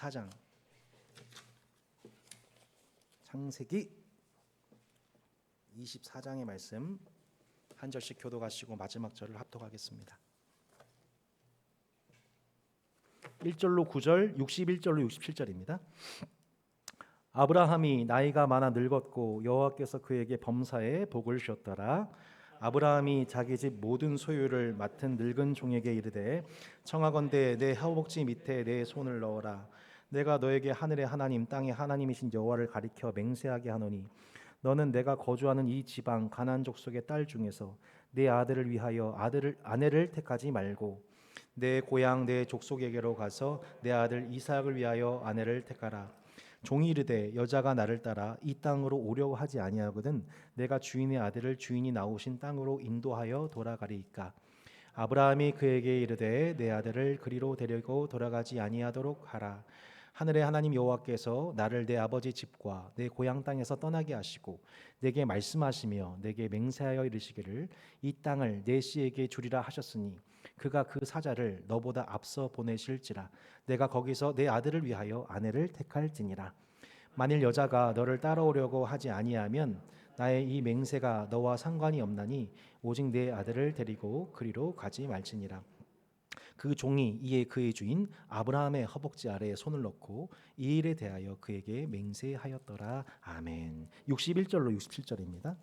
24장 창세기 24장의 말씀 한 절씩 교독하시고 마지막 절을 합독하겠습니다. 1절로 9절, 61절로 67절입니다. 아브라함이 나이가 많아 늙었고 여호와께서 그에게 범사에 복을 주었더라. 아브라함이 자기 집 모든 소유를 맡은 늙은 종에게 이르되 청하건대 내 허벅지 밑에 내 손을 넣어라. 내가 너에게 하늘의 하나님 땅의 하나님이신 여호와를 가리켜 맹세하게 하노니 너는 내가 거주하는 이 지방 가나안 족속의 딸 중에서 내 아들을 위하여 아내를 택하지 말고 내 고향 내 족속에게로 가서 내 아들 이삭을 위하여 아내를 택하라. 종이 이르되 여자가 나를 따라 이 땅으로 오려고 하지 아니하거든 내가 주인의 아들을 주인이 나오신 땅으로 인도하여 돌아가리이까. 아브라함이 그에게 이르되 내 아들을 그리로 데리고 돌아가지 아니하도록 하라. 하늘의 하나님 여호와께서 나를 내 아버지 집과 내 고향 땅에서 떠나게 하시고 내게 말씀하시며 내게 맹세하여 이르시기를 이 땅을 내 씨에게 주리라 하셨으니 그가 그 사자를 너보다 앞서 보내실지라. 내가 거기서 내 아들을 위하여 아내를 택할지니라. 만일 여자가 너를 따라오려고 하지 아니하면 나의 이 맹세가 너와 상관이 없나니 오직 내 아들을 데리고 그리로 가지 말지니라. 그 종이 이에 그의 주인 아브라함의 허벅지 아래에 손을 넣고 이 일에 대하여 그에게 맹세하였더라. 아멘. 61절로 67절입니다.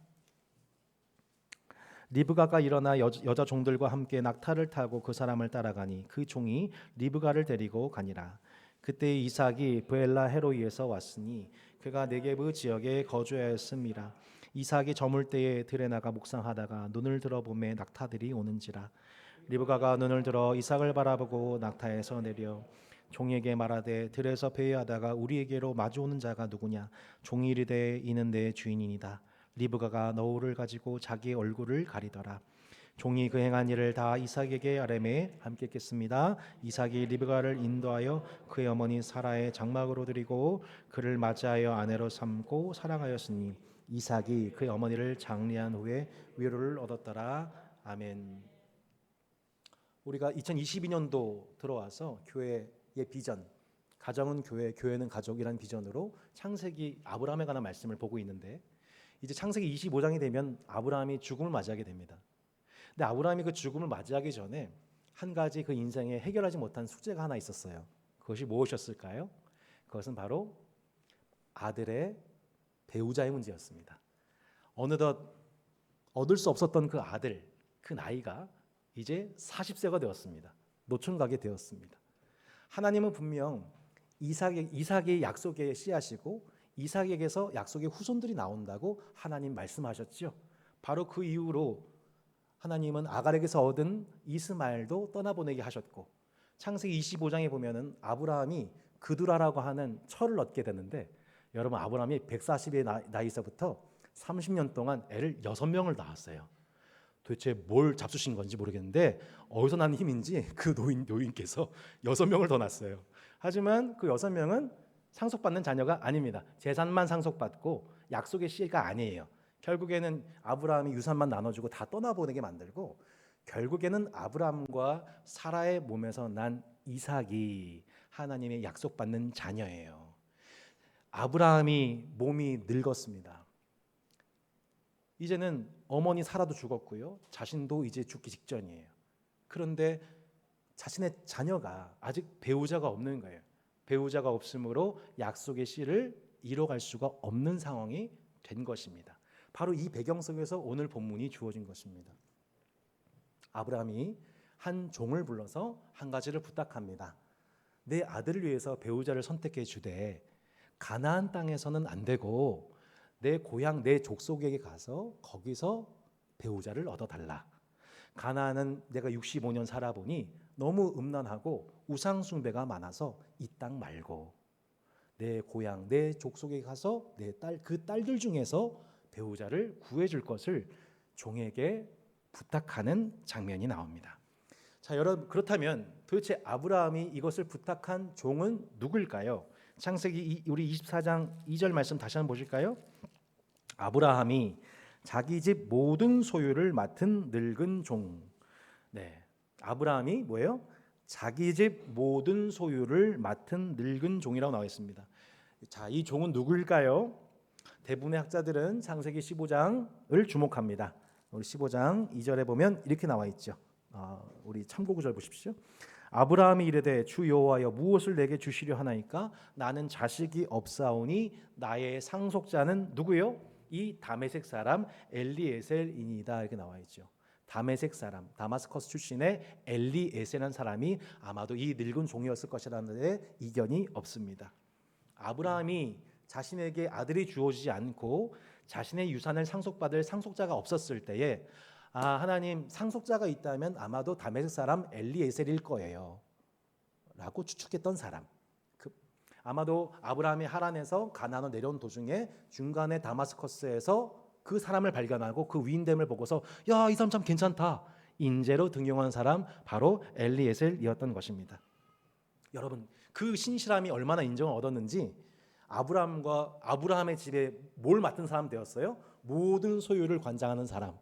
리브가가 일어나 여자 종들과 함께 낙타를 타고 그 사람을 따라가니 그 종이 리브가를 데리고 가니라. 그때 이삭이 브엘라 헤로이에서 왔으니 그가 네게브 지역에 거주하였음이라. 이삭이 저물 때에 들에 나가 묵상하다가 눈을 들어보매 낙타들이 오는지라. 리브가가 눈을 들어 이삭을 바라보고 낙타에서 내려 종에게 말하되 들에서 배회하다가 우리에게로 마주오는 자가 누구냐. 종이 이르되 이는 내 주인이니이다. 리브가가 너울을 가지고 자기의 얼굴을 가리더라. 종이 그 행한 일을 다 이삭에게 아뢰매 함께 읽겠습니다. 이삭이 리브가를 인도하여 그의 어머니 사라의 장막으로 드리고 그를 맞이하여 아내로 삼고 사랑하였으니 이삭이 그의 어머니를 장례한 후에 위로를 얻었더라. 아멘. 우리가 2022년도 들어와서 교회의 비전, 가정은 교회, 교회는 가족이라는 비전으로 창세기 아브라함에 관한 말씀을 보고 있는데 이제 창세기 25장이 되면 아브라함이 죽음을 맞이하게 됩니다. 근데 아브라함이 그 죽음을 맞이하기 전에 한 가지 그 인생에 해결하지 못한 숙제가 하나 있었어요. 그것이 무엇이었을까요? 그것은 바로 아들의 배우자의 문제였습니다. 어느덧 얻을 수 없었던 그 아들, 그 나이가 이제 40세가 되었습니다. 노총각이 되었습니다. 하나님은 분명 이삭의 약속의 씨앗이고 이삭에게서 약속의 후손들이 나온다고 하나님 말씀하셨죠. 바로 그 이후로 하나님은 아갈에게서 얻은 이스마엘도 떠나보내게 하셨고 창세기 25장에 보면은 아브라함이 그두라라고 하는 철을 얻게 되는데 여러분 아브라함이 140의 나이서부터 30년 동안 애를 6명을 낳았어요. 도대체 뭘 잡수신 건지 모르겠는데 어디서 난 힘인지 그 노인께서 6명을 더 낳았어요. 하지만 그 6명은 상속받는 자녀가 아닙니다. 재산만 상속받고 약속의 씨가 아니에요. 결국에는 아브라함이 유산만 나눠주고 다 떠나보내게 만들고 결국에는 아브라함과 사라의 몸에서 난 이삭이 하나님의 약속받는 자녀예요. 아브라함이 몸이 늙었습니다. 이제는 어머니 사라도 죽었고요. 자신도 이제 죽기 직전이에요. 그런데 자신의 자녀가 아직 배우자가 없는 거예요. 배우자가 없으므로 약속의 씨를 이뤄갈 수가 없는 상황이 된 것입니다. 바로 이 배경 속에서 오늘 본문이 주어진 것입니다. 아브라함이 한 종을 불러서 한 가지를 부탁합니다. 내 아들을 위해서 배우자를 선택해 주되 가나안 땅에서는 안 되고 내 고향 내 족속에게 가서 거기서 배우자를 얻어달라. 가나안은 내가 65년 살아보니 너무 음란하고 우상 숭배가 많아서 이 땅 말고 내 고향 내 족속에 가서 그 딸들 중에서 배우자를 구해줄 것을 종에게 부탁하는 장면이 나옵니다. 자, 여러분 그렇다면 도대체 아브라함이 이것을 부탁한 종은 누굴까요? 창세기 우리 24장 2절 말씀 다시 한번 보실까요? 아브라함이 자기 집 모든 소유를 맡은 늙은 종. 네, 아브라함이 뭐예요? 자기 집 모든 소유를 맡은 늙은 종이라고 나와 있습니다. 자, 이 종은 누구일까요? 대부분의 학자들은 창세기 15장을 주목합니다. 우리 15장 2절에 보면 이렇게 나와 있죠. 우리 참고 구절 보십시오. 아브라함이 이르되 주 여호와여 무엇을 내게 주시려 하나이까? 나는 자식이 없사오니 나의 상속자는 누구요? 이 다메섹 사람 엘리에셀이니이다. 이렇게 나와 있죠. 다메섹 사람, 다마스커스 출신의 엘리에셀이라는 사람이 아마도 이 늙은 종이었을 것이라는 데 이견이 없습니다. 아브라함이 자신에게 아들이 주어지지 않고 자신의 유산을 상속받을 상속자가 없었을 때에 하나님 상속자가 있다면 아마도 다메섹 사람 엘리에셀일 거예요 라고 추측했던 사람. 아마도 아브라함이 하란에서 가나안으로 내려온 도중에 중간에 다마스커스에서 그 사람을 발견하고 그 위인됨을 보고서 야, 이 사람 참 괜찮다, 인재로 등용한 사람 바로 엘리에셀이었던 것입니다. 여러분, 그 신실함이 얼마나 인정을 얻었는지 아브라함의 집에 뭘 맡은 사람 되었어요? 모든 소유를 관장하는 사람.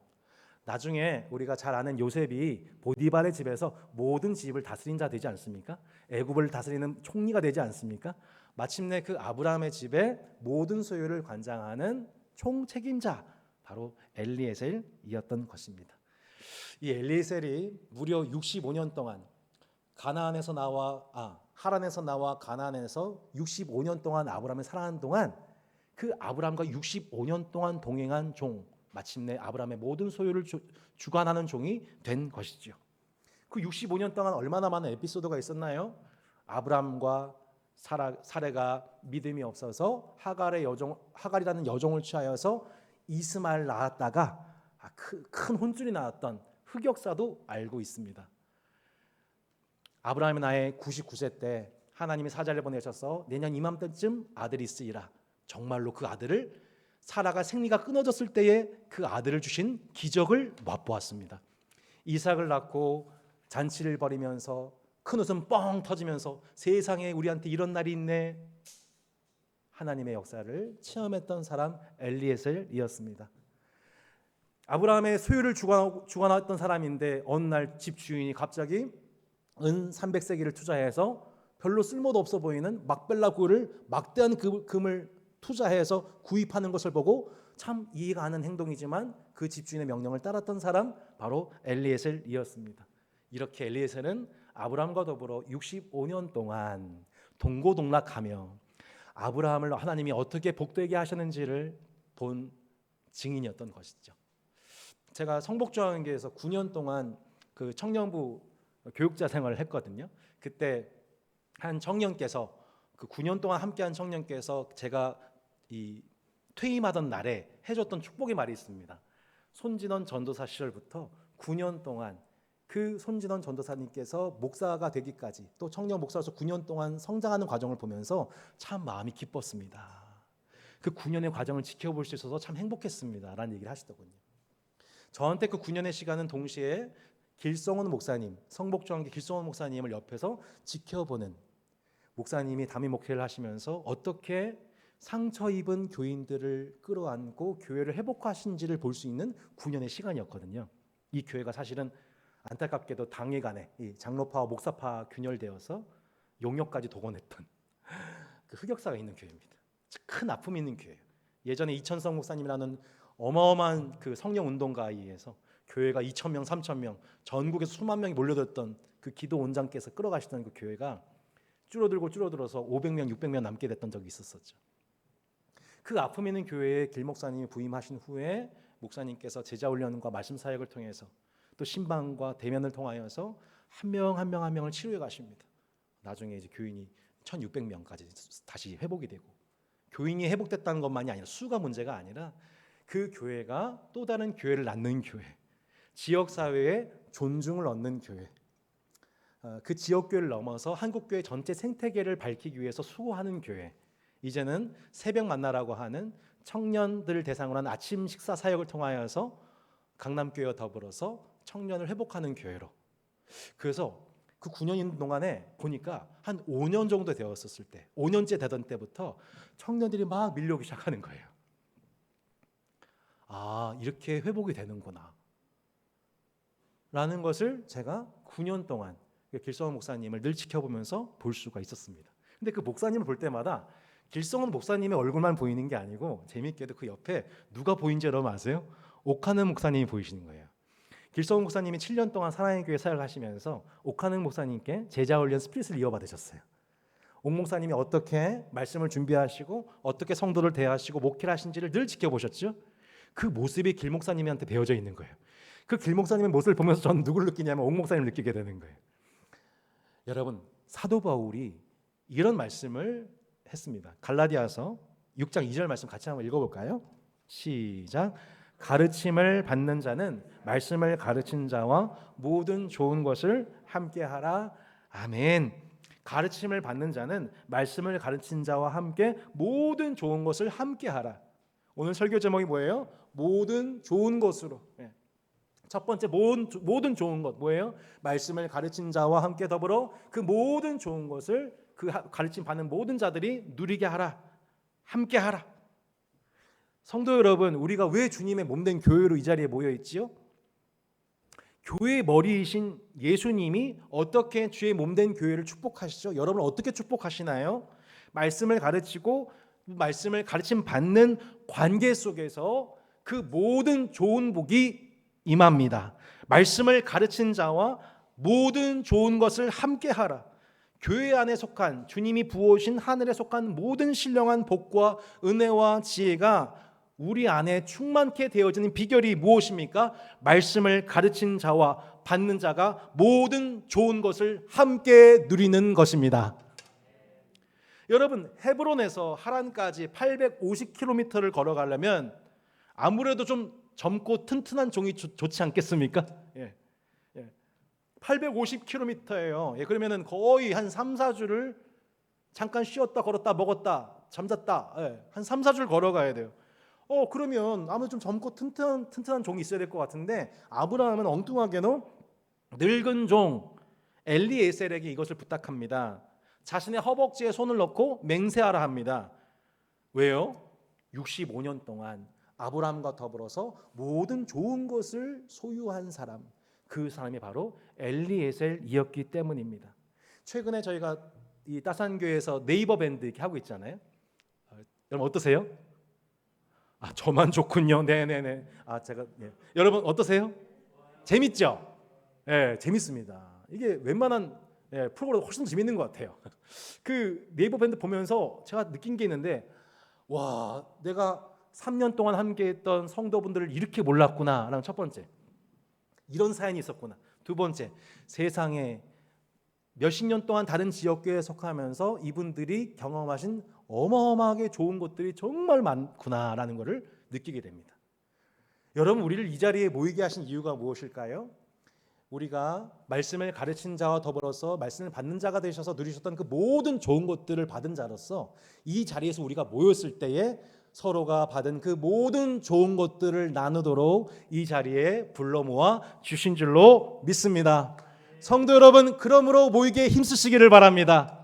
나중에 우리가 잘 아는 요셉이 보디발의 집에서 모든 집을 다스린 자 되지 않습니까? 애굽을 다스리는 총리가 되지 않습니까? 마침내 그 아브라함의 집에 모든 소유를 관장하는 총책임자 바로 엘리에셀이었던 것입니다. 이 엘리에셀이 무려 65년 동안 하란에서 나와 가나안에서 65년 동안 아브라함을 사랑하는 동안 그 아브라함과 65년 동안 동행한 종, 마침내 아브라함의 모든 소유를 주관하는 종이 된 것이죠. 그 65년 동안 얼마나 많은 에피소드가 있었나요? 아브라함과 사레가 믿음이 없어서 하갈이라는 여종을 취하여서 이스마엘 낳았다가 큰 혼쭐이 나왔던 흑역사도 알고 있습니다. 아브라함의 나이 99세 때 하나님이 사자를 보내셔서 내년 이맘때쯤 아들이 있으리라. 정말로 그 아들을 사라가 생리가 끊어졌을 때에 그 아들을 주신 기적을 맛보았습니다. 이삭을 낳고 잔치를 벌이면서 큰 웃음 뻥 터지면서 세상에 우리한테 이런 날이 있네, 하나님의 역사를 체험했던 사람 엘리에셀이었습니다. 아브라함의 소유를 주관했던 사람인데 어느 날 집주인이 갑자기 은 300세기를 투자해서 별로 쓸모도 없어 보이는 막벨라 굴을 막대한 금을 투자해서 구입하는 것을 보고 참 이해가 안 가는 행동이지만 그 집주인의 명령을 따랐던 사람 바로 엘리에셀이었습니다. 이렇게 엘리에셀은 아브라함과 더불어 65년 동안 동고동락하며 아브라함을 하나님이 어떻게 복되게 하셨는지를 본 증인이었던 것이죠. 제가 성복중앙교회에서 9년 동안 그 청년부 교육자 생활을 했거든요. 그때 한 청년께서 그 9년 동안 함께한 청년께서 제가 이 퇴임하던 날에 해줬던 축복의 말이 있습니다. 손진원 전도사 시절부터 9년 동안 그 손진원 전도사님께서 목사가 되기까지 또 청년 목사로서 9년 동안 성장하는 과정을 보면서 참 마음이 기뻤습니다. 그 9년의 과정을 지켜볼 수 있어서 참 행복했습니다 라는 얘기를 하시더군요. 저한테 그 9년의 시간은 동시에 길성원 목사님, 성복중앙교 길성원 목사님을 옆에서 지켜보는, 목사님이 담임 목회를 하시면서 어떻게 상처 입은 교인들을 끌어안고 교회를 회복하신지를 볼 수 있는 9년의 시간이었거든요. 이 교회가 사실은 안타깝게도 당회 간에 장로파와 목사파 균열되어서 용역까지 동원했던 그 흑역사가 있는 교회입니다. 큰 아픔이 있는 교회예요. 예전에 이천성 목사님이라는 어마어마한 그 성령 운동가에 의해서 교회가 2,000명, 3,000명, 전국에서 수만 명이 몰려들었던 그 기도 원장께서 끌어가시던 그 교회가 줄어들어서 500명, 600명 남게 됐던 적이 있었었죠. 그 아픔 있는 교회에 길 목사님이 부임하신 후에 목사님께서 제자 훈련과 말씀 사역을 통해서 또 신방과 대면을 통하여서 한 명 한 명을 치료해 가십니다. 나중에 이제 교인이 1,600명까지 다시 회복이 되고, 교인이 회복됐다는 것만이 아니라 수가 문제가 아니라 그 교회가 또 다른 교회를 낳는 교회, 지역 사회에 존중을 얻는 교회, 그 지역교회를 넘어서 한국교회 전체 생태계를 밝히기 위해서 수고하는 교회, 이제는 새벽 만나라고 하는 청년들을 대상으로 한 아침 식사 사역을 통하여서 강남교회와 더불어서 청년을 회복하는 교회로. 그래서 그 9년 동안에 보니까 한 5년 정도 되었었을 때, 5년째 되던 때부터 청년들이 막 밀려오기 시작하는 거예요. 이렇게 회복이 되는구나 라는 것을 제가 9년 동안 길성원 목사님을 늘 지켜보면서 볼 수가 있었습니다. 근데 그 목사님을 볼 때마다 길성원 목사님의 얼굴만 보이는 게 아니고 재미있게도 그 옆에 누가 보인지 여러분 아세요? 옥하는 목사님이 보이시는 거예요. 길성원 목사님이 7년 동안 사랑의 교회 사역을 하시면서 옥하는 목사님께 제자 훈련 스피릿을 이어받으셨어요. 옥 목사님이 어떻게 말씀을 준비하시고 어떻게 성도를 대하시고 목회를 하신지를 늘 지켜보셨죠. 그 모습이 길 목사님한테 배어져 있는 거예요. 그 길 목사님의 모습을 보면서 저는 누구를 느끼냐면 옥 목사님을 느끼게 되는 거예요. 여러분, 사도 바울이 이런 말씀을 했습니다. 갈라디아서 6장 2절 말씀 같이 한번 읽어볼까요? 시작. 가르침을 받는 자는 말씀을 가르친 자와 모든 좋은 것을 함께하라. 아멘. 가르침을 받는 자는 말씀을 가르친 자와 함께 모든 좋은 것을 함께하라. 오늘 설교 제목이 뭐예요? 모든 좋은 것으로. 첫 번째 모든 좋은 것 뭐예요? 말씀을 가르친 자와 함께 더불어 그 모든 좋은 것을 그 가르침 받는 모든 자들이 누리게 하라. 함께 하라. 성도 여러분, 우리가 왜 주님의 몸된 교회로 이 자리에 모여 있지요? 교회의 머리이신 예수님이 어떻게 주의 몸된 교회를 축복하시죠? 여러분 어떻게 축복하시나요? 말씀을 가르치고 말씀을 가르침 받는 관계 속에서 그 모든 좋은 복이 임합니다. 말씀을 가르친 자와 모든 좋은 것을 함께 하라. 교회 안에 속한 주님이 부어오신 하늘에 속한 모든 신령한 복과 은혜와 지혜가 우리 안에 충만케 되어지는 비결이 무엇입니까? 말씀을 가르친 자와 받는 자가 모든 좋은 것을 함께 누리는 것입니다. 여러분, 헤브론에서 하란까지 850km를 걸어가려면 아무래도 좀 젊고 튼튼한 종이 좋지 않겠습니까? 850km예요. 그러면은 거의 한 3, 4주를 잠깐 쉬었다 걸었다 먹었다 잠잤다 한 3, 4주를 걸어가야 돼요. 그러면 아무래도 좀 젊고 튼튼한 종이 있어야 될 것 같은데 아브라함은 엉뚱하게도 늙은 종 엘리에셀에게 이것을 부탁합니다. 자신의 허벅지에 손을 넣고 맹세하라 합니다. 왜요? 65년 동안 아브라함과 더불어서 모든 좋은 것을 소유한 사람, 그 사람이 바로 엘리에셀이었기 때문입니다. 최근에 저희가 이 따산교회에서 네이버 밴드 이렇게 하고 있잖아요. 여러분 어떠세요? 저만 좋군요. 네네네. 제가 여러분 어떠세요? 재밌죠? 재밌습니다. 이게 웬만한 프로그램 훨씬 더 재밌는 것 같아요. 그 네이버 밴드 보면서 제가 느낀 게 있는데, 와, 내가 3년 동안 함께했던 성도분들을 이렇게 몰랐구나라는 첫 번째, 이런 사연이 있었구나. 두 번째, 세상에 몇십 년 동안 다른 지역교회에 속하면서 이분들이 경험하신 어마어마하게 좋은 것들이 정말 많구나라는 것을 느끼게 됩니다. 여러분, 우리를 이 자리에 모이게 하신 이유가 무엇일까요? 우리가 말씀을 가르친 자와 더불어서 말씀을 받는 자가 되셔서 누리셨던 그 모든 좋은 것들을 받은 자로서 이 자리에서 우리가 모였을 때에 서로가 받은 그 모든 좋은 것들을 나누도록 이 자리에 불러 모아 주신 줄로 믿습니다. 성도 여러분, 그러므로 모이게 힘쓰시기를 바랍니다.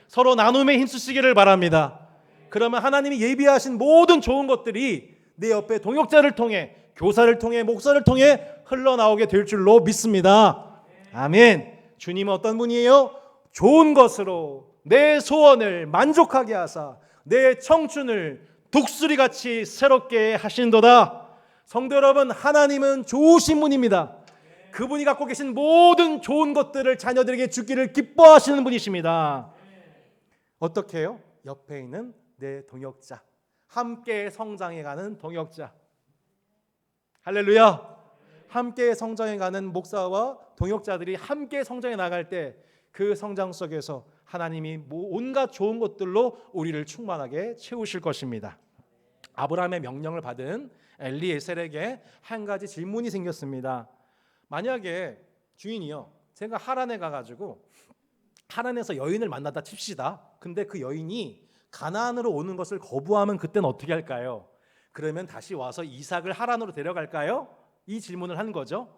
서로 나눔에 힘쓰시기를 바랍니다. 그러면 하나님이 예비하신 모든 좋은 것들이 내 옆에 동역자를 통해, 교사를 통해, 목사를 통해 흘러나오게 될 줄로 믿습니다. 아멘. 주님은 어떤 분이에요? 좋은 것으로 내 소원을 만족하게 하사 내 청춘을 독수리같이 새롭게 하신도다. 성도 여러분, 하나님은 좋으신 분입니다. 그분이 갖고 계신 모든 좋은 것들을 자녀들에게 주기를 기뻐하시는 분이십니다. 어떻게 해요? 옆에 있는 내 동역자, 함께 성장해가는 동역자. 할렐루야. 함께 성장해가는 목사와 동역자들이 함께 성장해 나갈 때 그 성장 속에서 하나님이 온갖 좋은 것들로 우리를 충만하게 채우실 것입니다. 아브라함의 명령을 받은 엘리에셀에게 한 가지 질문이 생겼습니다. 만약에 주인이요, 제가 하란에 가가지고 하란에서 여인을 만나다 칩시다. 근데 그 여인이 가나안으로 오는 것을 거부하면 그때는 어떻게 할까요? 그러면 다시 와서 이삭을 하란으로 데려갈까요? 이 질문을 한 거죠.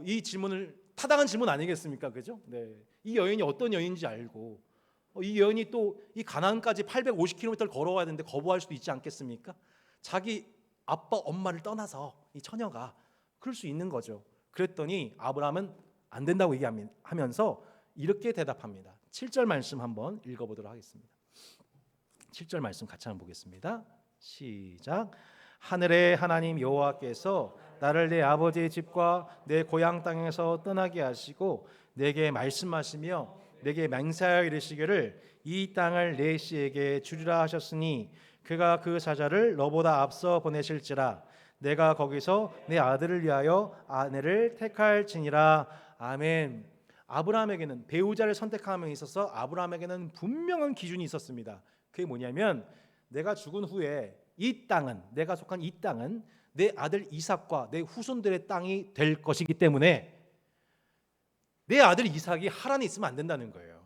이 질문을 타당한 질문 아니겠습니까? 그죠? 네. 이 여인이 어떤 여인인지 알고 이 여인이 또 이 가나안까지 850km를 걸어와야 되는데 거부할 수도 있지 않겠습니까? 자기 아빠 엄마를 떠나서 이 처녀가 그럴 수 있는 거죠. 그랬더니 아브라함은 안 된다고 얘기하면서 이렇게 대답합니다. 7절 말씀 한번 읽어보도록 하겠습니다. 7절 말씀 같이 한번 보겠습니다. 시작. 하늘의 하나님 여호와께서 나를 내 아버지의 집과 내 고향 땅에서 떠나게 하시고 내게 말씀하시며 내게 맹세하여 이르시기를 이 땅을 내 씨에게 주리라 하셨으니 그가 그 사자를 너보다 앞서 보내실지라 내가 거기서 내 아들을 위하여 아내를 택할지니라. 아멘. 아브라함에게는 배우자를 선택함에 있어서 아브라함에게는 분명한 기준이 있었습니다. 그게 뭐냐면 내가 죽은 후에 이 땅은, 내가 속한 이 땅은 내 아들 이삭과 내 후손들의 땅이 될 것이기 때문에 내 아들 이삭이 하란에 있으면 안 된다는 거예요.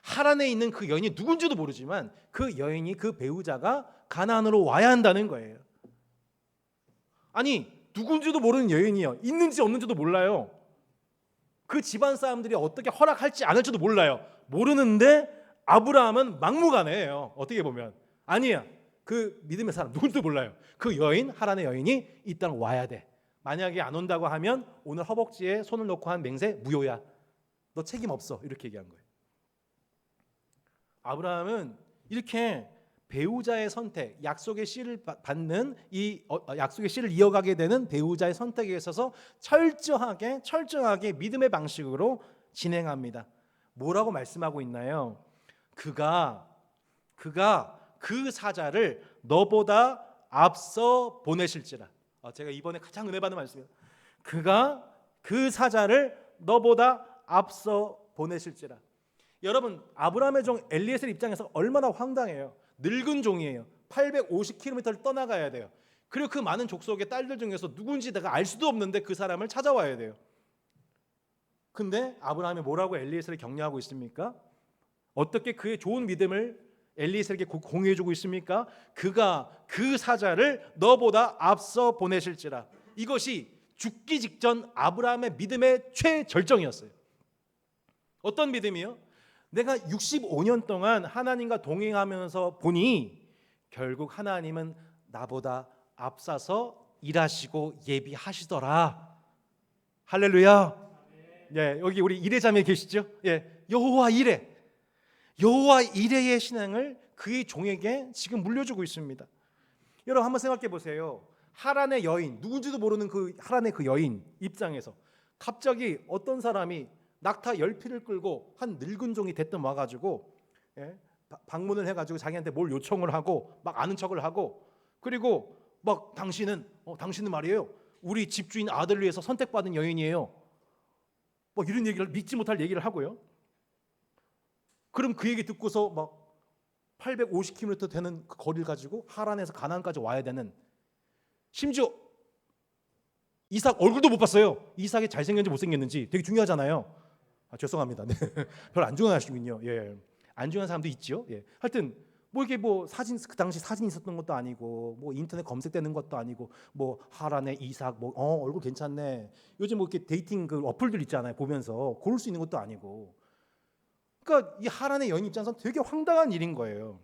하란에 있는 그 여인이 누군지도 모르지만 그 여인이, 그 배우자가 가나안으로 와야 한다는 거예요. 아니, 누군지도 모르는 여인이요, 있는지 없는지도 몰라요. 그 집안 사람들이 어떻게 허락할지 안 할지도 몰라요. 모르는데 아브라함은 막무가내예요. 어떻게 보면 아니야, 그 믿음의 사람 누군지도 몰라요. 그 여인, 하란의 여인이 이 땅 와야 돼. 만약에 안 온다고 하면 오늘 허벅지에 손을 놓고 한 맹세 무효야. 너 책임 없어. 이렇게 얘기한 거예요. 아브라함은 이렇게 배우자의 선택, 약속의 씨를 받는 약속의 씨를 이어가게 되는 배우자의 선택에 있어서 철저하게 믿음의 방식으로 진행합니다. 뭐라고 말씀하고 있나요? 그가 그 사자를 너보다 앞서 보내실지라. 제가 이번에 가장 은혜 받는 말씀이에요. 그가 그 사자를 너보다 앞서 보내실지라. 여러분, 아브라함의 종 엘리에셀 입장에서 얼마나 황당해요. 늙은 종이에요. 850km를 떠나가야 돼요. 그리고 그 많은 족속의 딸들 중에서 누군지 내가 알 수도 없는데 그 사람을 찾아와야 돼요. 근데 아브라함이 뭐라고 엘리에셀을 격려하고 있습니까? 어떻게 그의 좋은 믿음을 엘리에셀에게 공유해주고 있습니까? 그가 그 사자를 너보다 앞서 보내실지라. 이것이 죽기 직전 아브라함의 믿음의 최절정이었어요. 어떤 믿음이요? 내가 65년 동안 하나님과 동행하면서 보니 결국 하나님은 나보다 앞서서 일하시고 예비하시더라. 할렐루야. 예, 여기 우리 이레자매 계시죠? 예, 여호와 이레의 신앙을 그의 종에게 지금 물려주고 있습니다. 여러분 한번 생각해 보세요. 하란의 여인, 누군지도 모르는 그 하란의 그 여인 입장에서 갑자기 어떤 사람이 낙타 10피를 끌고 한 늙은 종이 대뜸 와가지고 방문을 해가지고 자기한테 뭘 요청을 하고 막 아는 척을 하고, 그리고 막 당신은 말이에요, 우리 집주인 아들을 위해서 선택받은 여인이에요. 뭐 이런 얘기를, 믿지 못할 얘기를 하고요. 그럼 그 얘기 듣고서 막 850km 되는 그 거리를 가지고 하란에서 가나안까지 와야 되는, 심지어 이삭 얼굴도 못 봤어요. 이삭이 잘생겼는지 못생겼는지 되게 중요하잖아요. 죄송합니다. 네. 별로 안 중요하시군요. 예, 안 중요한 사람도 있죠. 예, 하여튼 뭐 이렇게 뭐 사진, 그 당시 사진 있었던 것도 아니고 뭐 인터넷 검색되는 것도 아니고 뭐 하란의 이삭 뭐 얼굴 괜찮네. 요즘 뭐 이렇게 데이팅 그 어플들 있잖아요. 보면서 고를 수 있는 것도 아니고. 그러니까 이 하란의 여인 입장에서는 되게 황당한 일인 거예요.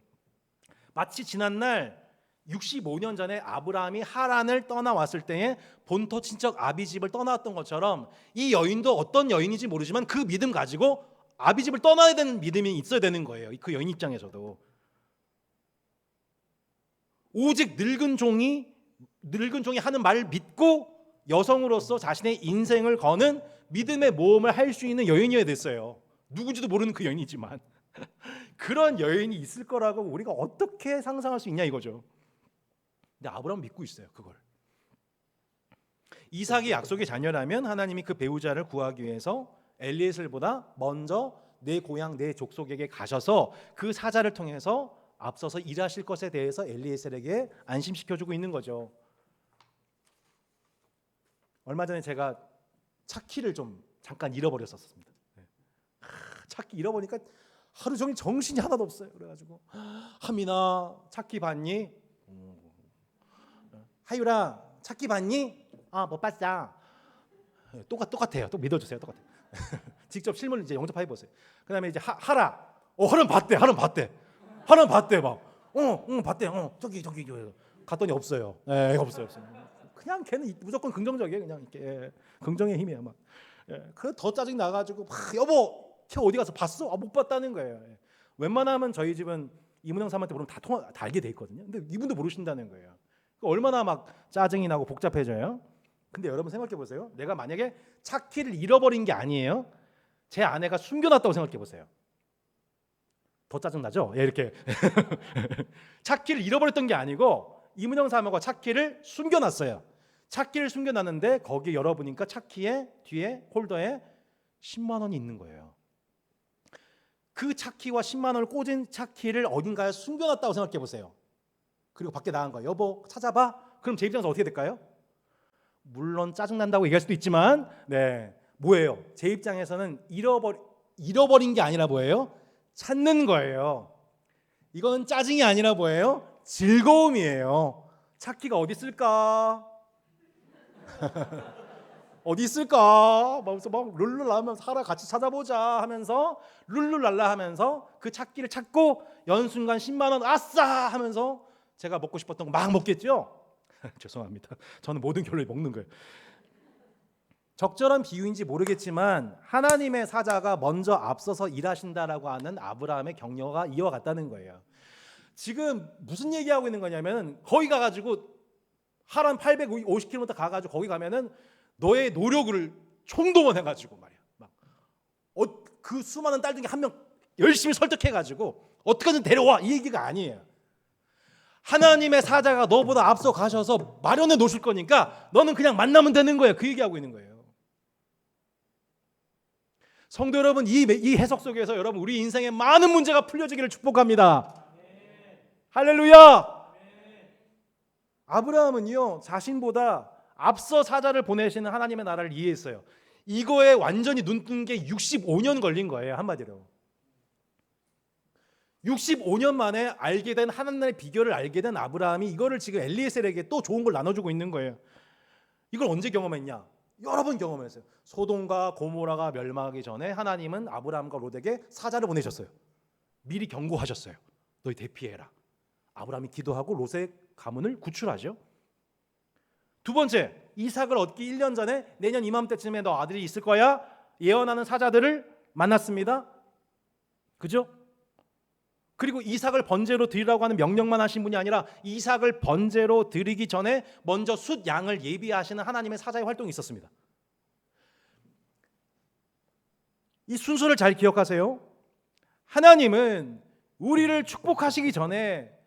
마치 지난날 65년 전에 아브라함이 하란을 떠나왔을 때에 본토 친척 아비집을 떠나왔던 것처럼 이 여인도 어떤 여인인지 모르지만 그 믿음 가지고 아비집을 떠나야 되는 믿음이 있어야 되는 거예요. 그 여인 입장에서도. 오직 늙은 종이 하는 말을 믿고 여성으로서 자신의 인생을 거는 믿음의 모험을 할 수 있는 여인이어야 됐어요. 누군지도 모르는 그 여인이지만 그런 여인이 있을 거라고 우리가 어떻게 상상할 수 있냐 이거죠. 근데 아브라함은 믿고 있어요. 그걸. 이삭이 약속의 자녀라면 하나님이 그 배우자를 구하기 위해서 엘리에셀보다 먼저 내 고향 내 족속에게 가셔서 그 사자를 통해서 앞서서 일하실 것에 대해서 엘리에셀에게 안심시켜주고 있는 거죠. 얼마 전에 제가 차키를 좀 잠깐 잃어버렸었습니다. 차키 잃어버리니까 하루 종일 정신이 하나도 없어요. 그래가지고 하민아 차키 봤니? 하유라 차키 봤니? 못 봤어. 똑같아요. 또 믿어주세요. 똑같아요. 직접 실물 이제 영접해 보세요. 그다음에 이제 하라. 하라는 봤대. 막. 봤대. 저기 갔더니 없어요. 없어요. 그냥 걔는 무조건 긍정적이에요. 그냥 이렇게 긍정의 힘이에요. 막. 그래 더 짜증 나가지고 막 여보 걔 어디 가서 봤어? 못 봤다는 거예요. 웬만하면 저희 집은 이문영 사람한테 물으면 다 알게 돼 있거든요. 근데 이분도 모르신다는 거예요. 얼마나 막 짜증이 나고 복잡해져요. 근데 여러분 생각해 보세요. 내가 만약에 차 키를 잃어버린 게 아니에요. 제 아내가 숨겨놨다고 생각해 보세요. 더 짜증 나죠? 이렇게 차 키를 잃어버렸던 게 아니고 이문영 사모가 차 키를 숨겨놨어요. 차 키를 숨겨놨는데 거기 열어보니까 차 키에 뒤에 홀더에 10만 원이 있는 거예요. 그 차 키와 10만 원을 꽂은 차 키를 어딘가에 숨겨놨다고 생각해 보세요. 그리고 밖에 나간 거예요. 여보 찾아봐. 그럼 제 입장에서 어떻게 될까요? 물론 짜증난다고 얘기할 수도 있지만 뭐예요? 제 입장에서는 잃어버린 게 아니라 뭐예요? 찾는 거예요. 이건 짜증이 아니라 뭐예요? 즐거움이에요. 찾기가 어디 있을까? 어디 있을까? 막 룰루랄라 하면서 하라 같이 찾아보자 하면서 룰루랄라 하면서 그 찾기를 찾고 연순간 10만 원 아싸 하면서 제가 먹고 싶었던 거 막 먹겠죠? 죄송합니다. 저는 모든 결론을 먹는 거예요. 적절한 비유인지 모르겠지만 하나님의 사자가 먼저 앞서서 일하신다라고 하는 아브라함의 격려가 이와 같다는 거예요. 지금 무슨 얘기하고 있는 거냐면 거기 가가지고 하란 850km 가가지고 거기 가면은 너의 노력을 총동원해가지고 말이야. 그 수많은 딸 중에 한 명 열심히 설득해가지고 어떻게든 데려와 이 얘기가 아니에요. 하나님의 사자가 너보다 앞서 가셔서 마련해 놓으실 거니까 너는 그냥 만나면 되는 거예요. 그 얘기하고 있는 거예요. 성도 여러분, 이 해석 속에서 여러분 우리 인생의 많은 문제가 풀려지기를 축복합니다. 할렐루야. 아브라함은요 자신보다 앞서 사자를 보내시는 하나님의 나라를 이해했어요. 이거에 완전히 눈 뜬 게 65년 걸린 거예요. 한마디로 65년 만에 알게 된 하나님의 비결을 알게 된 아브라함이 이거를 지금 엘리에셀에게 또 좋은 걸 나눠주고 있는 거예요. 이걸 언제 경험했냐? 여러 번 경험했어요. 소돔과 고모라가 멸망하기 전에 하나님은 아브라함과 롯에게 사자를 보내셨어요. 미리 경고하셨어요. 너희 대피해라. 아브라함이 기도하고 롯의 가문을 구출하죠. 두 번째, 이삭을 얻기 1년 전에 내년 이맘때쯤에 너 아들이 있을 거야 예언하는 사자들을 만났습니다. 그죠? 그리고 이삭을 번제로 드리라고 하는 명령만 하신 분이 아니라 이삭을 번제로 드리기 전에 먼저 숫 양을 예비하시는 하나님의 사자의 활동이 있었습니다. 이 순서를 잘 기억하세요. 하나님은 우리를 축복하시기 전에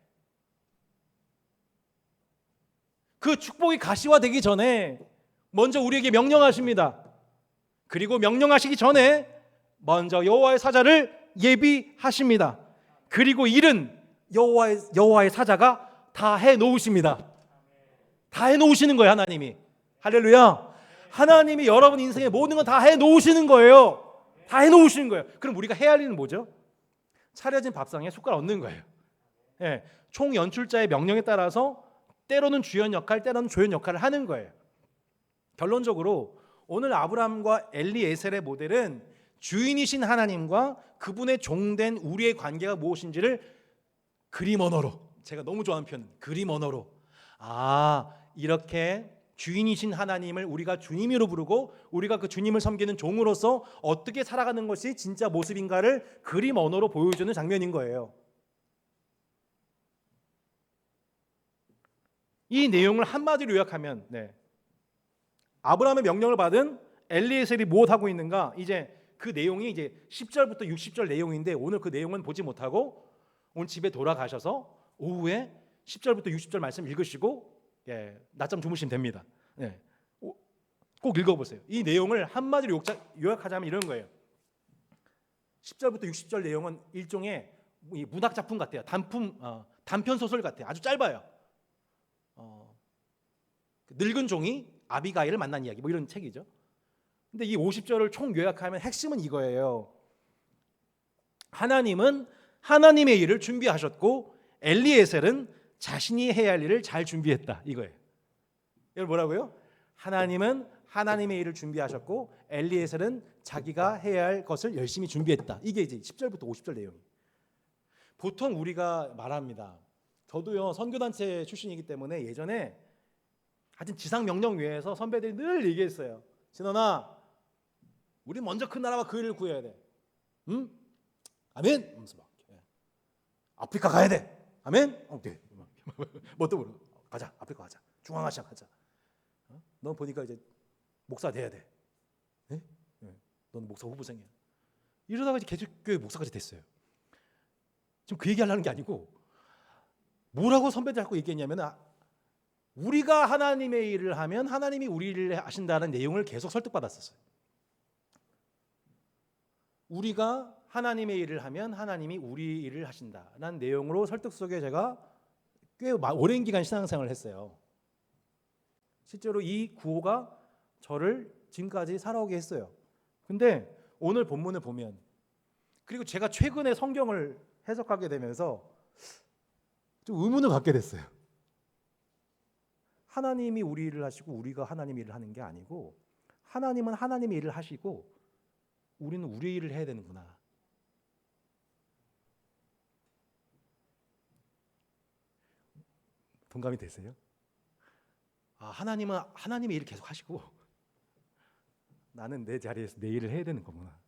그 축복이 가시화되기 전에 먼저 우리에게 명령하십니다. 그리고 명령하시기 전에 먼저 여호와의 사자를 예비하십니다. 그리고 일은 여호와의 사자가 다 해놓으십니다. 다 해놓으시는 거예요. 하나님이. 할렐루야. 하나님이 여러분 인생의 모든 건 다 해놓으시는 거예요. 다 해놓으시는 거예요. 그럼 우리가 해야 할 일은 뭐죠? 차려진 밥상에 숟가락 얹는 거예요. 총 연출자의 명령에 따라서 때로는 주연 역할, 때로는 조연 역할을 하는 거예요. 결론적으로 오늘 아브라함과 엘리에셀의 모델은 주인이신 하나님과 그분의 종된 우리의 관계가 무엇인지를 그림 언어로, 제가 너무 좋아하는 표현, 그림 언어로 이렇게 주인이신 하나님을 우리가 주님으로 부르고 우리가 그 주님을 섬기는 종으로서 어떻게 살아가는 것이 진짜 모습인가를 그림 언어로 보여주는 장면인 거예요. 이 내용을 한마디로 요약하면 아브라함의 명령을 받은 엘리에셀이 무엇하고 있는가? 이제 그 내용이 이제 10절부터 60절 내용인데 오늘 그 내용은 보지 못하고 오늘 집에 돌아가셔서 오후에 10절부터 60절 말씀 읽으시고 낮잠 주무시면 됩니다. 꼭 읽어보세요. 이 내용을 한마디로 요약하자면 이런 거예요. 10절부터 60절 내용은 일종의 문학 작품 같아요. 단편 소설 같아요. 아주 짧아요. 늙은 종이 아비가일을 만난 이야기 이런 책이죠. 근데 이 50절을 총 요약하면 핵심은 이거예요. 하나님은 하나님의 일을 준비하셨고 엘리에셀은 자신이 해야 할 일을 잘 준비했다 이거예요. 여러분 뭐라고요? 하나님은 하나님의 일을 준비하셨고 엘리에셀은 자기가 해야 할 것을 열심히 준비했다. 이게 이제 10절부터 50절 내용이에요. 보통 우리가 말합니다. 저도요 선교단체 출신이기 때문에 예전에 하여튼 지상명령 외에서 선배들이 늘 얘기했어요. 진원아 우리 먼저 큰 나라와 그 일을 구해야 돼. 응? 아멘. 하면서 막 아프리카 가야 돼. 아멘. 오케이. 뭣도 모르고 가자. 아프리카 가자. 중앙아시아 가자. 너 보니까 이제 목사 돼야 돼. 네? 네. 너는 목사 후보생이야. 이러다가 이제 개척교회 목사까지 됐어요. 지금 그 얘기하려는 게 아니고 뭐라고 선배들 하고 얘기했냐면 우리가 하나님의 일을 하면 하나님이 우리 일을 하신다는 내용을 계속 설득받았었어요. 우리가 하나님의 일을 하면 하나님이 우리 일을 하신다라는 내용으로 설득 속에 제가 꽤 오랜 기간 신앙생활을 했어요. 실제로 이 구호가 저를 지금까지 살아오게 했어요. 근데 오늘 본문을 보면, 그리고 제가 최근에 성경을 해석하게 되면서 좀 의문을 갖게 됐어요. 하나님이 우리 일을 하시고 우리가 하나님 일을 하는 게 아니고 하나님은 하나님의 일을 하시고 우리는 우리 일을 해야 되는구나. 동감이 되세요? 하나님은 하나님의 일을 계속 하시고 나는 내 자리에서 내 일을 해야 되는 거구나.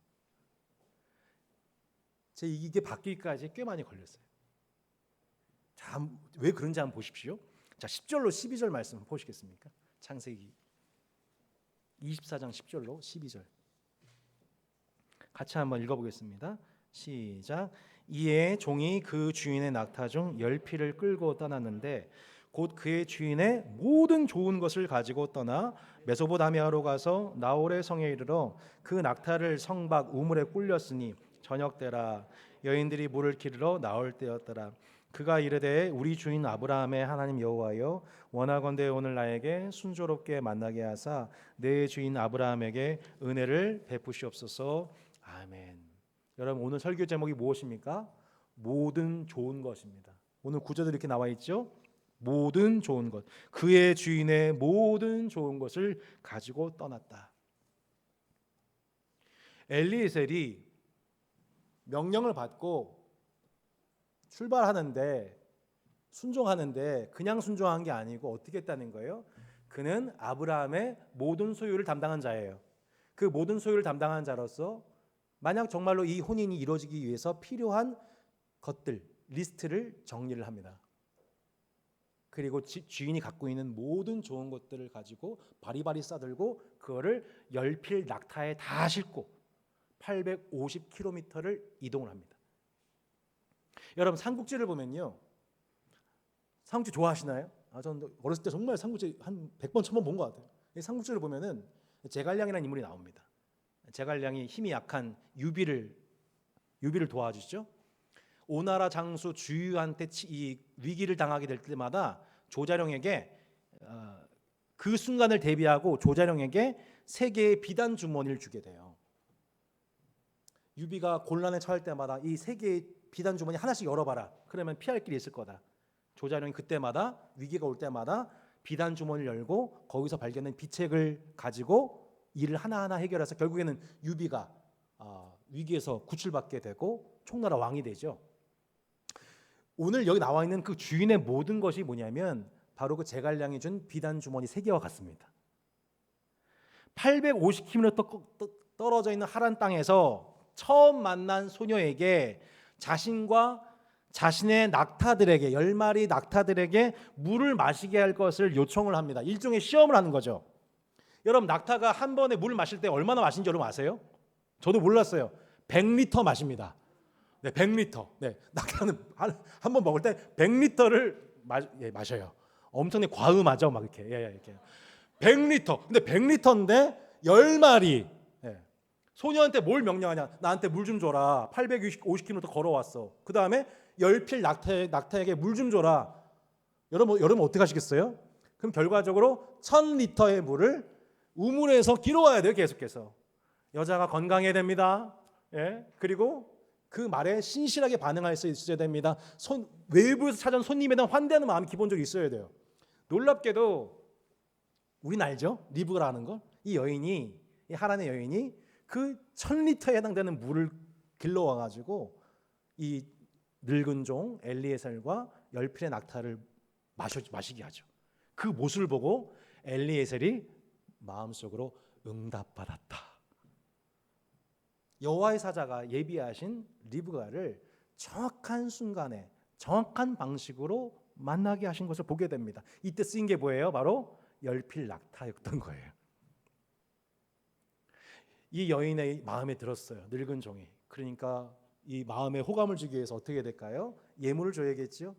제 이게 바뀌기까지 꽤 많이 걸렸어요. 자, 왜 그런지 한번 보십시오. 자, 10절로 12절 말씀 보시겠습니까? 창세기 24장 10절로 12절 같이 한번 읽어보겠습니다. 시작. 이에 종이 그 주인의 낙타 중 10피를 끌고 떠났는데 곧 그의 주인의 모든 좋은 것을 가지고 떠나 메소포타미아로 가서 나홀의 성에 이르러 그 낙타를 성박 우물에 꿀렸으니 저녁 때라. 여인들이 물을 기르러 나올 때였더라. 그가 이르되 우리 주인 아브라함의 하나님 여호와여, 원하건대 오늘 나에게 순조롭게 만나게 하사 내 주인 아브라함에게 은혜를 베푸시옵소서. 아멘. 여러분, 오늘 설교 제목이 무엇입니까? 모든 좋은 것입니다. 오늘 구절도 이렇게 나와 있죠. 모든 좋은 것, 그의 주인의 모든 좋은 것을 가지고 떠났다. 엘리에셀이 명령을 받고 출발하는데 순종하는데 그냥 순종한 게 아니고 어떻게 했다는 거예요? 그는 아브라함의 모든 소유를 담당한 자예요. 그 모든 소유를 담당한 자로서 만약 정말로 이 혼인이 이루어지기 위해서 필요한 것들 리스트를 정리를 합니다. 그리고 주인이 갖고 있는 모든 좋은 것들을 가지고 바리바리 싸들고 그거를 10필 낙타에 다 싣고 850km를 이동을 합니다. 여러분, 삼국지를 보면요, 삼국지 좋아하시나요? 저는 어렸을 때 정말 삼국지 한 100번 1000번 본 것 같아요. 이 삼국지를 보면은 제갈량이라는 인물이 나옵니다. 제갈량이 힘이 약한 유비를 도와주죠. 오나라 장수 주유한테 이 위기를 당하게 될 때마다 조자룡에게 그 순간을 대비하고 조자룡에게 3개의 비단 주머니를 주게 돼요. 유비가 곤란에 처할 때마다 이 3개의 비단 주머니 하나씩 열어봐라. 그러면 피할 길이 있을 거다. 조자룡이 그때마다 위기가 올 때마다 비단 주머니를 열고 거기서 발견된 비책을 가지고 일을 하나하나 해결해서 결국에는 유비가 위기에서 구출받게 되고 총나라 왕이 되죠. 오늘 여기 나와 있는 그 주인의 모든 것이 뭐냐면 바로 그 제갈량이 준 비단 주머니 3개와 같습니다. 850km 떨어져 있는 하란 땅에서 처음 만난 소녀에게 자신과 자신의 낙타들에게 10마리 낙타들에게 물을 마시게 할 것을 요청을 합니다. 일종의 시험을 하는 거죠. 여러분, 낙타가 한 번에 물을 마실 때 얼마나 마시는지 여러분 아세요? 저도 몰랐어요. 100리터 마십니다. 네, 100리터. 네, 낙타는 한 번 먹을 때 100리터를 마셔요. 엄청나게 과음하죠, 막 이렇게. 이렇게. 100리터. 근데 100리터인데 10마리. 예. 소녀한테 뭘 명령하냐? 나한테 물 좀 줘라. 850km 걸어왔어. 그 다음에 10필 낙타에게 물 좀 줘라. 여러분 어떻게 하시겠어요? 그럼 결과적으로 1000리터의 물을 우물에서 길어와야 돼요, 계속해서. 여자가 건강해야 됩니다. 예. 그리고 그 말에 신실하게 반응할 수 있어야 됩니다. 외부에서 찾아온 손님에 대한 환대하는 마음이 기본적으로 있어야 돼요. 놀랍게도 우린 알죠? 리브가라는 걸. 이 하란의 여인이 그 1000리터에 해당되는 물을 길러와 가지고 이 늙은 종 엘리에셀과 10필의 낙타를 마시게 하죠. 그 모습을 보고 엘리에셀이 마음속으로 응답받았다. 여호와의 사자가 예비하신 리브가를 정확한 순간에 정확한 방식으로 만나게 하신 것을 보게 됩니다. 이때 쓰인 게 뭐예요? 바로 열필 낙타였던 거예요. 이 여인의 마음에 들었어요. 늙은 종이. 그러니까 이 마음에 호감을 주기 위해서 어떻게 될까요? 예물을 줘야겠죠.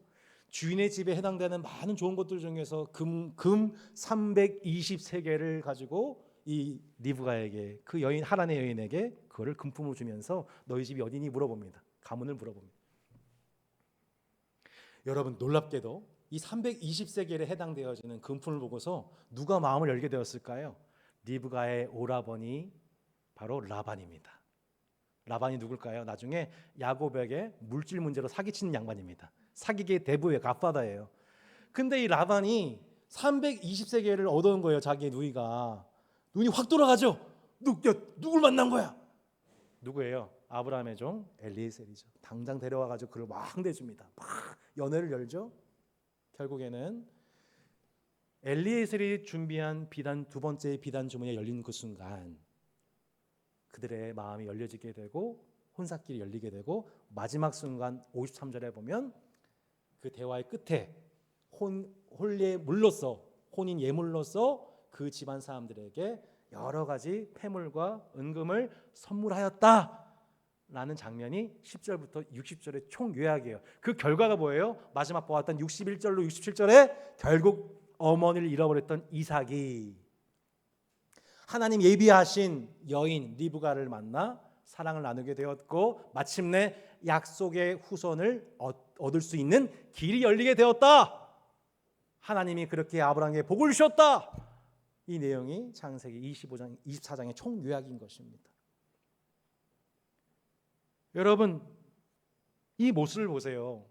주인의 집에 해당되는 많은 좋은 것들 중에서 금 320세겔을 가지고 이 리브가에게, 그 여인, 하란의 여인에게 그거를 금품으로 주면서 너희 집이 어디니 물어봅니다. 가문을 물어봅니다. 여러분, 놀랍게도 이 320세겔에 해당되어지는 금품을 보고서 누가 마음을 열게 되었을까요? 리브가의 오라버니 바로 라반입니다. 라반이 누굴까요? 나중에 야곱에게 물질 문제로 사기치는 양반입니다. 사기계의 대부의 갓파다예요. 근데 이 라반이 320세겔을 얻어온 거예요. 자기의 누이가. 눈이 확 돌아가죠. 누굴 만난 거야? 누구예요? 아브라함의 종 엘리에셀이죠. 당장 데려와가지고 그를 막 내줍니다. 막 연회를 열죠. 결국에는 엘리에셀이 준비한 비단, 두 번째 비단 주머니가 열린 그 순간 그들의 마음이 열려지게 되고 혼사길이 열리게 되고, 마지막 순간 53절에 보면 그 대화의 끝에 혼인 예물로서 그 집안 사람들에게 여러 가지 폐물과 은금을 선물하였다라는 장면이 10절부터 60절의 총 요약이에요. 그 결과가 뭐예요? 마지막 보았던 61절로 67절에 결국 어머니를 잃어버렸던 이삭이 하나님 예비하신 여인 리브가를 만나 사랑을 나누게 되었고, 마침내 약속의 후손을 얻을 수 있는 길이 열리게 되었다. 하나님이 그렇게 아브라함에게 복을 주셨다. 이 내용이 창세기 25장, 24장의 총 요약인 것입니다. 여러분, 이 모습을 보세요.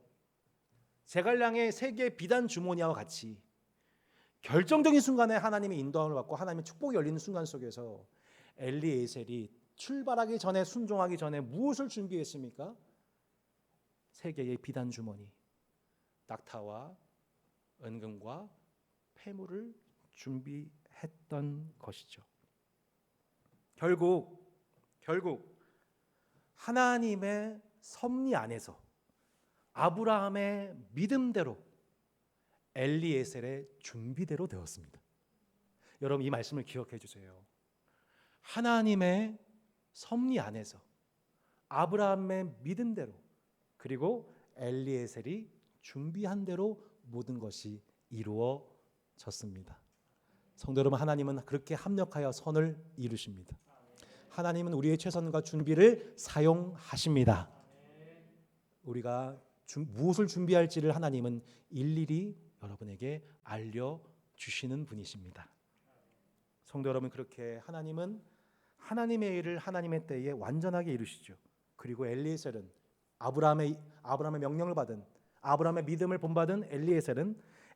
제갈량의 세계 비단 주머니와 같이 결정적인 순간에 하나님의 인도함을 받고 하나님의 축복이 열리는 순간 속에서 엘리에셀이 출발하기 전에, 순종하기 전에 무엇을 준비했습니까? 세 개의 비단 주머니, 낙타와 은금과 폐물을 준비했던 것이죠. 결국 하나님의 섭리 안에서 아브라함의 믿음대로 엘리에셀의 준비대로 되었습니다. 여러분, 이 말씀을 기억해 주세요. 하나님의 섭리 안에서 아브라함의 믿음대로, 그리고 엘리에셀이 준비한 대로 모든 것이 이루어졌습니다. 성도 여러분, 하나님은 그렇게 합력하여 선을 이루십니다. 하나님은 우리의 최선과 준비를 사용하십니다. 우리가 무엇을 준비할지를 하나님은 일일이 여러분에게 알려주시는 분이십니다. 성도 여러분, 그렇게 하나님은 하나님의 일을 하나님의 때에 완전하게 이루시죠. 그리고 엘리에셀은 아브라함의 명령을 받은, 아브라함의 믿음을 본받은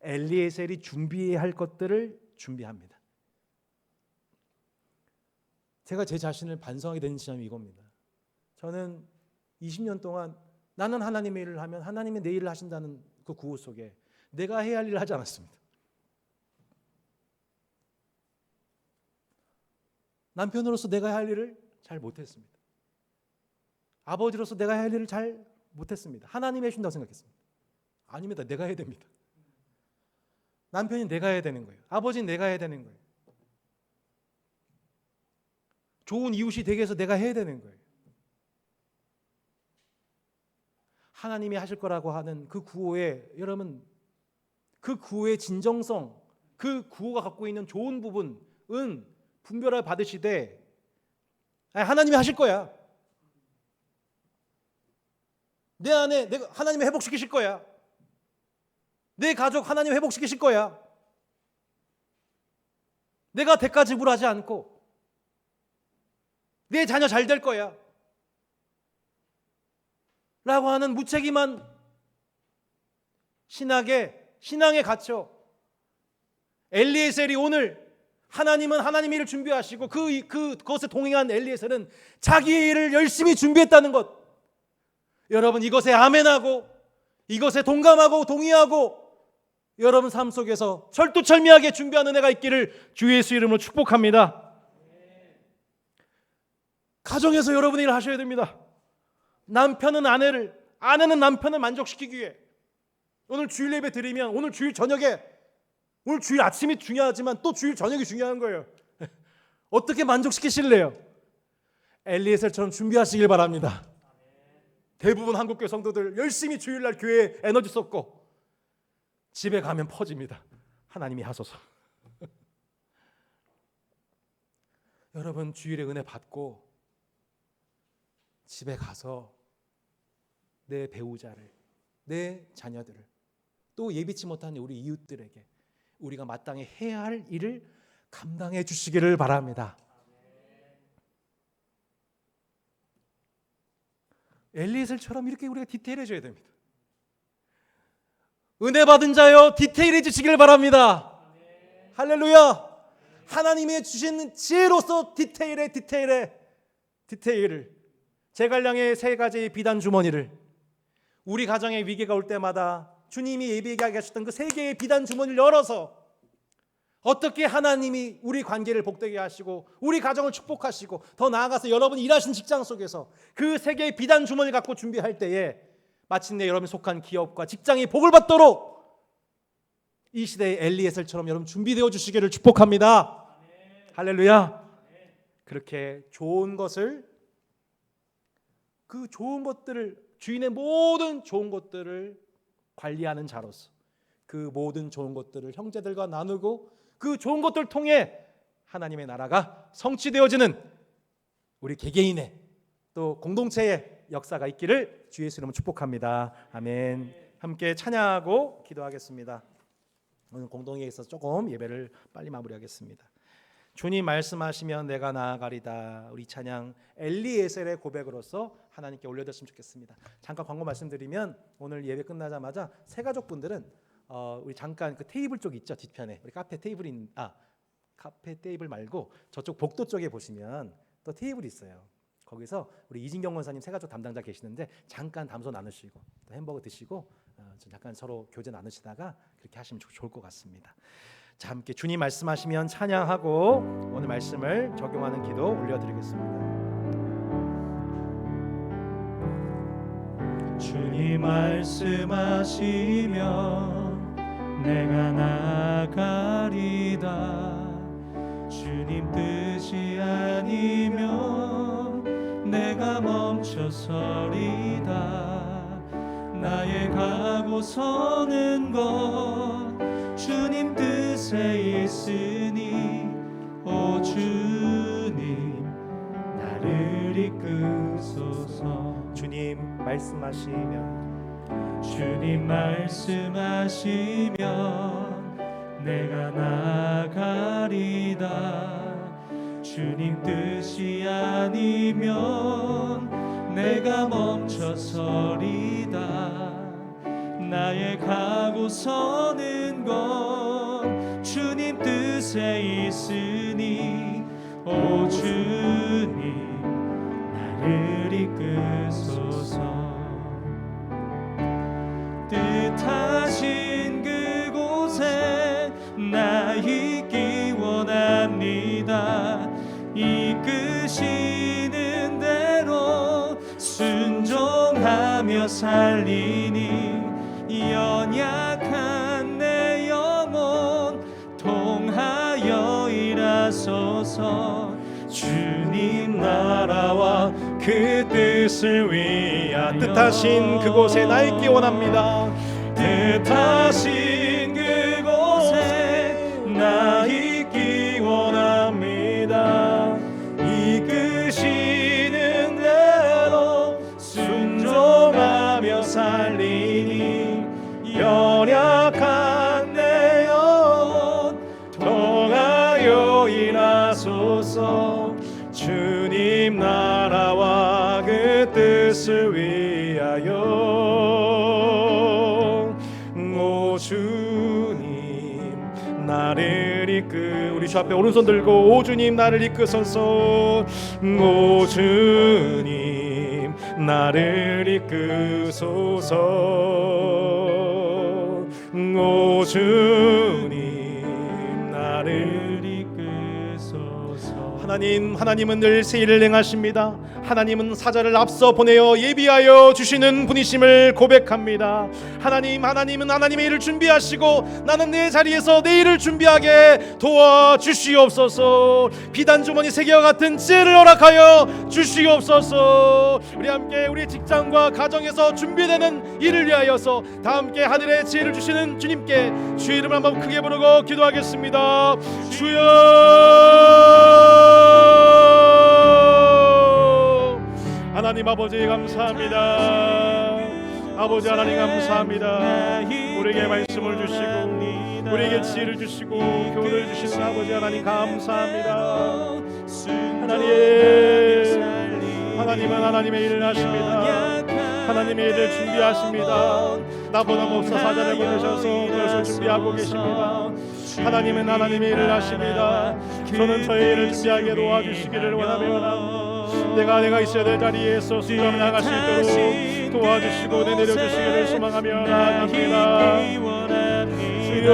엘리에셀이 준비해야 할 것들을 준비합니다. 제가 제 자신을 반성하게 되는 지점이 이겁니다. 저는 20년 동안 나는 하나님의 일을 하면 하나님이 내 일을 하신다는 그 구호 속에 내가 해야 할 일을 하지 않았습니다. 남편으로서 내가 해야 할 일을 잘 못했습니다. 아버지로서 내가 해야 할 일을 잘 못했습니다. 하나님이 해준다고 생각했습니다. 아닙니다. 내가 해야 됩니다. 남편이 내가 해야 되는 거예요. 아버지는 내가 해야 되는 거예요. 좋은 이웃이 되게 해서 내가 해야 되는 거예요. 하나님이 하실 거라고 하는 그 구호에, 여러분, 그 구호의 진정성, 그 구호가 갖고 있는 좋은 부분은 분별을 받으시되, 하나님이 하실 거야. 내 안에 내가 하나님이 회복시키실 거야. 내 가족 하나님 회복시키실 거야. 내가 대가 지불하지 않고 내 자녀 잘 될 거야 라고 하는 무책임한 신앙에 갇혀 엘리에셀이 오늘, 하나님은 하나님 일을 준비하시고 그것에 동행한 엘리에셀은 자기 일을 열심히 준비했다는 것, 여러분, 이것에 아멘하고 이것에 동감하고 동의하고 여러분 삶 속에서 철두철미하게 준비하는 은혜가 있기를 주 예수 이름으로 축복합니다. 가정에서 여러분이 일 하셔야 됩니다. 남편은 아내를, 아내는 남편을 만족시키기 위해 오늘 주일 예배 드리면 오늘 주일 저녁에, 오늘 주일 아침이 중요하지만 또 주일 저녁이 중요한 거예요. 어떻게 만족시키실래요? 엘리에셀처럼 준비하시길 바랍니다. 대부분 한국교회 성도들 열심히 주일날 교회에 에너지 쏟고 집에 가면 퍼집니다. 하나님이 하소서. 여러분 주일에 은혜 받고 집에 가서 내 배우자를, 내 자녀들을, 또 예비치 못한 우리 이웃들에게 우리가 마땅히 해야 할 일을 감당해 주시기를 바랍니다. 엘리에셀처럼 이렇게 우리가 디테일해져야 됩니다. 은혜 받은 자여 디테일해 주시기를 바랍니다. 할렐루야. 하나님이 주신 지혜로서 디테일을 제갈량의 3가지의 비단 주머니를 우리 가정에 위기가 올 때마다 주님이 예비하게 하셨던 그 3개의 비단 주머니를 열어서 어떻게 하나님이 우리 관계를 복되게 하시고 우리 가정을 축복하시고 더 나아가서 여러분이 일하신 직장 속에서 그 3개의 비단 주머니를 갖고 준비할 때에 마침내 여러분이 속한 기업과 직장이 복을 받도록 이 시대의 엘리에셀처럼 여러분 준비되어 주시기를 축복합니다. 할렐루야. 그렇게 좋은 것을, 그 좋은 것들을, 주인의 모든 좋은 것들을 관리하는 자로서 그 모든 좋은 것들을 형제들과 나누고 그 좋은 것들을 통해 하나님의 나라가 성취되어지는 우리 개개인의 또 공동체의 역사가 있기를 주 예수 이름으로 축복합니다. 아멘. 함께 찬양하고 기도하겠습니다. 오늘 공동회에 있어서 조금 예배를 빨리 마무리하겠습니다. 주님 말씀하시면 내가 나아가리다. 우리 찬양 엘리에셀의 고백으로서 하나님께 올려드렸으면 좋겠습니다. 잠깐 광고 말씀드리면 오늘 예배 끝나자마자 새가족분들은 우리 잠깐 그 테이블 쪽 있죠, 뒤편에 우리 카페 테이블 말고 저쪽 복도 쪽에 보시면 또 테이블이 있어요. 거기서 우리 이진경 원사님 새가족 담당자 계시는데 잠깐 담소 나누시고 또 햄버거 드시고 잠깐 서로 교제 나누시다가 그렇게 하시면 좋을 것 같습니다. 자, 함께 주님 말씀하시면 찬양하고 오늘 말씀을 적용하는 기도 올려드리겠습니다. 주님 말씀하시면 내가 나아가리다. 주님 뜻이 아니면 내가 멈춰서리다. 나의 가고 서는 것 주님 뜻에 있으니 오 주님 나를 이끄소서. 주님 말씀하시면 내가 나아가리다. 주님 뜻이 아니면 내가 멈춰서리다. 나의 가고 서는 건 주님 뜻에 있으니 오 주님 나를 이끄소서. 뜻하신 그곳에 나 있기 원합니다. 이끄시는 대로 순종하며 살리니 연약한 내 영혼 통하여 일하소서. 주님 나라와 그 뜻을 위하여 뜻하신 그곳에 나 있기 원합니다. 뜻하신 그곳에 나 있기 원합니다. 이끄시는 대로 순종하며 살리니 연약한 내 영혼 통하여 일하소서. 주님 나라와 그 뜻을 위하여 오 주님 나를 우리 주 앞에 오른손 들고 오 주님 나를 이끄소서. 오 주님 나를 이끄소서. 오 주님 나를 이끄소서. 하나님은 늘 새 일을 행하십니다. 하나님은 사자를 앞서 보내어 예비하여 주시는 분이심을 고백합니다. 하나님은 하나님의 일을 준비하시고 나는 내 자리에서 내 일을 준비하게 도와주시옵소서. 비단 주머니 세계와 같은 지혜를 허락하여 주시옵소서. 우리 함께 우리 직장과 가정에서 준비되는 일을 위하여서 다 함께 하늘의 지혜를 주시는 주님께 주의 이름을 한번 크게 부르고 기도하겠습니다. 주여, 하나님 아버지 감사합니다. 아버지 하나님 감사합니다. 우리에게 말씀을 주시고 우리에게 지혜를 주시고 교훈을 주시는 아버지 하나님 감사합니다. 하나님은 하나님의 일을 하십니다. 하나님의 일을 준비하십니다. 나보다 목사 사자를 보내셔서 그것을 준비하고 계십니다. 하나님은 하나님의 일을 하십니다. 저는 저의 일을 준비하게 도와주시기를 원합니다. 내가 있어야 될 자리에서 순간 나갈 수 있도록 도와주시고 내려주시기를 소망하며 나아갑니다. 주여,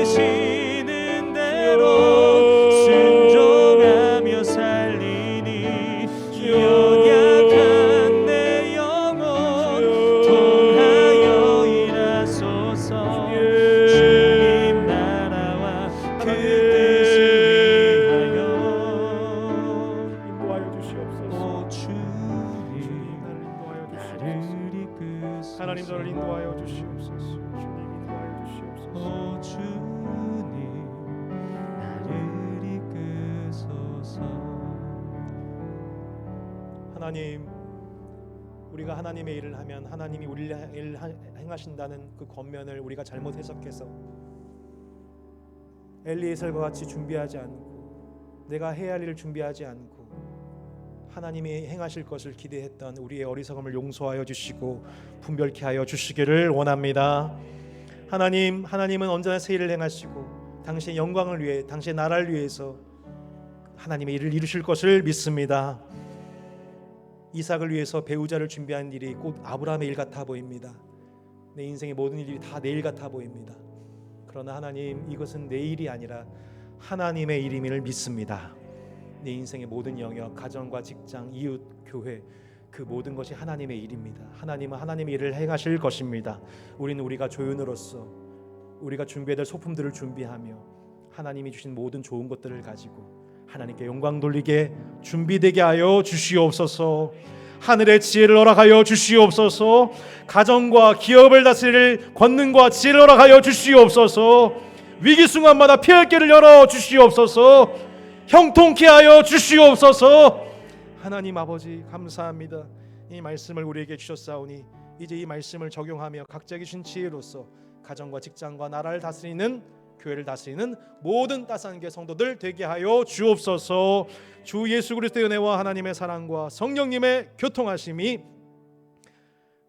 이끄시는 대로 순종하며 살리니 연약한 내 영혼 통하여 일하소서. 주님 나라와 그 뜻을 위하여 인도하여 주시옵소서. 오 주님 나를 인도하여 주시옵소서. 하나님 저를 인도하여 주시옵소서. 주님 인도하여 주시옵소서. 오 주님 나를 이끄소서. 하나님, 우리가 하나님의 일을 하면 하나님이 우리를 행하신다는 그 권면을 우리가 잘못 해석해서 엘리에셀과 같이 준비하지 않고 내가 해야 할 일을 준비하지 않고 하나님이 행하실 것을 기대했던 우리의 어리석음을 용서하여 주시고 분별케 하여 주시기를 원합니다. 하나님은 언제나 새 일을 행하시고 당신의 영광을 위해 당신의 나라를 위해서 하나님의 일을 이루실 것을 믿습니다. 이삭을 위해서 배우자를 준비한 일이 곧 아브라함의 일 같아 보입니다. 내 인생의 모든 일이 다 내 일 같아 보입니다. 그러나 하나님, 이것은 내 일이 아니라 하나님의 일임을 믿습니다. 내 인생의 모든 영역, 가정과 직장, 이웃, 교회, 그 모든 것이 하나님의 일입니다. 하나님은 하나님의 일을 행하실 것입니다. 우리는 우리가 조연으로서 우리가 준비해야 될 소품들을 준비하며 하나님이 주신 모든 좋은 것들을 가지고 하나님께 영광 돌리게 준비되게 하여 주시옵소서. 하늘의 지혜를 허락하여 주시옵소서. 가정과 기업을 다스릴 권능과 지혜를 허락하여 주시옵소서. 위기 순간마다 피할 길을 열어 주시옵소서. 형통케 하여 주시옵소서. 하나님 아버지 감사합니다. 이 말씀을 우리에게 주셨사오니 이제 이 말씀을 적용하며 각자 주신 지혜로서 가정과 직장과 나라를 다스리는, 교회를 다스리는 모든 따스한 교회 성도들 되게 하여 주옵소서. 주 예수 그리스도의 은혜와 하나님의 사랑과 성령님의 교통하심이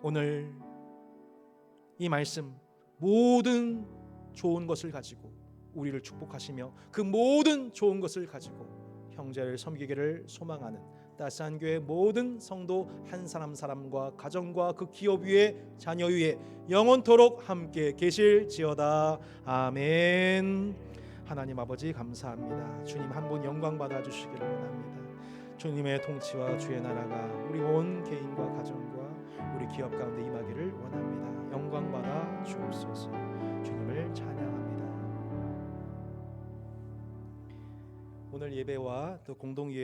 오늘 이 말씀 모든 좋은 것을 가지고 우리를 축복하시며 그 모든 좋은 것을 가지고 형제를 섬기기를 소망하는 따스한 교회 모든 성도 한 사람 사람과 가정과 그 기업 위에 자녀 위에 영원토록 함께 계실지어다. 아멘. 하나님 아버지 감사합니다. 주님 한 분 영광 받아 주시기를 원합니다. 주님의 통치와 주의 나라가 우리 온 개인과 가정과 우리 기업 가운데 임하기를 원합니다. 영광 받아 주옵소서. 주님을 찬양합니다. 오늘 예배와 또 공동 예배